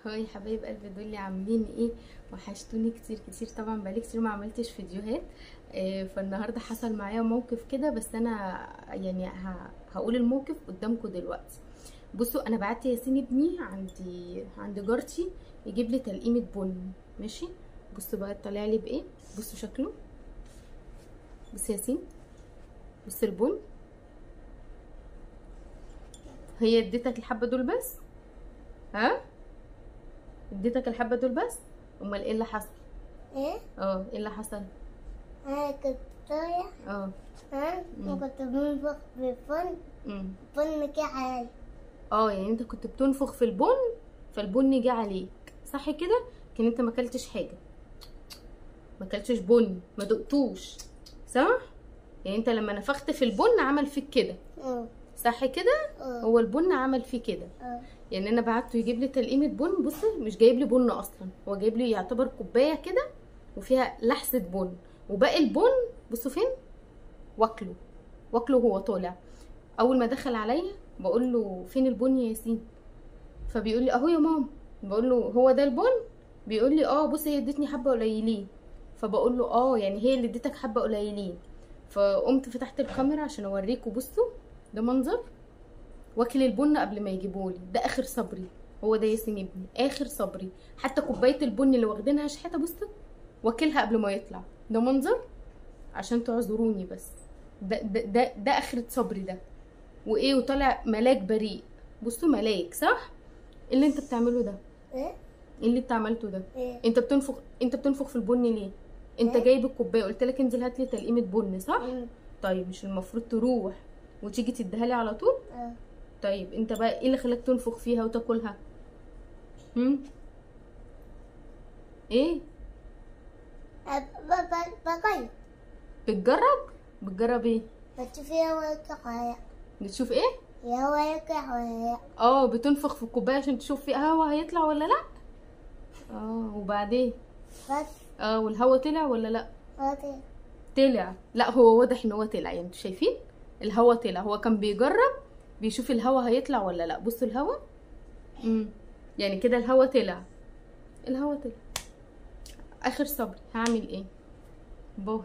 هاي حبايب قلبي دول اللي عاملين ايه؟ وحشتوني كتير كتير. طبعا بقالي كتير ما عملتش فيديوهات. فالنهارده حصل معايا موقف كده، بس انا يعني هقول الموقف قدامكم دلوقتي. بصوا، انا بعت ياسين ابني عند جارتي يجيب لي تلقيمه بن. ماشي، بصوا بقى طالع لي بايه. بصوا شكله، بص ياسين، بص البن. هي اديتك الحبه دول بس؟ ها، اديتك الحبه دول بس؟ امال ايه اللي حصل؟ ايه ايه اللي حصل؟ انا كنت طالع وكنت بنفخ في الفن. الفن جه عليا. يعني انت كنت بتنفخ في البن، فالبن جه عليك، صح كده؟ كان انت ما اكلتش حاجه، ما اكلتش بن، ما دقتوش، صح؟ يعني انت لما نفخت في البن عمل فيك كده، صح كده؟ هو البن عمل فيه كده. يعني انا بعته يجيب لي تلقيمه بن. بص، مش جايب لي بن اصلا، هو جايب لي يعتبر كوبايه كده وفيها لحسه بن، وباقي البن بصوا فين، واكله وهو طالع. اول ما دخل عليا بقول له فين البن يا ياسين؟ فبيقول لي اهو يا ماما. بقول له هو ده البن؟ بيقول لي بص هي ادتني حبه قليلين. فبقول له يعني هي اللي اديتك حبه قليلين. فقمت فتحت الكاميرا عشان اوريكم. بصوا ده منظر واكل البن قبل ما يجيبولي. ده اخر صبري، هو ده ياسين ابني، اخر صبري. حتى كوبايه البن اللي واخدينها شحاته بصوا واكلها قبل ما يطلع. ده منظر عشان تعذروني بس. ده اخرة صبري ده. وايه، وطالع ملاك بريء. بصوا ملاك، صح؟ ايه اللي انت بتعمله ده؟ ايه اللي انت عملته ده؟ إيه؟ انت بتنفخ في البن ليه؟ انت جايب الكوبايه، قلت لك انزل هات لي تلقيمه بن، صح؟ طيب مش المفروض تروح وتيجي تديها لي على طول؟ طيب انت بقى ايه اللي خلاك تنفخ فيها وتاكلها؟ ايه؟ بغير. بتجرب ايه؟ بشوف يا ولد بتشوف ايه؟ يا ولد. بتنفخ في الكوبايه عشان تشوف فيها هوا هيطلع ولا لا. وبعدين بس والهوا طلع ولا لا؟ طلع. لا، هو واضح ان هو طلع. يعني انتوا شايفين الهوا طلع. هو كان بيجرب بيشوف الهوا هيطلع ولا لا. بصوا الهوا، يعني كده الهوا طلع. اخر صبري، هعمل ايه؟ باي.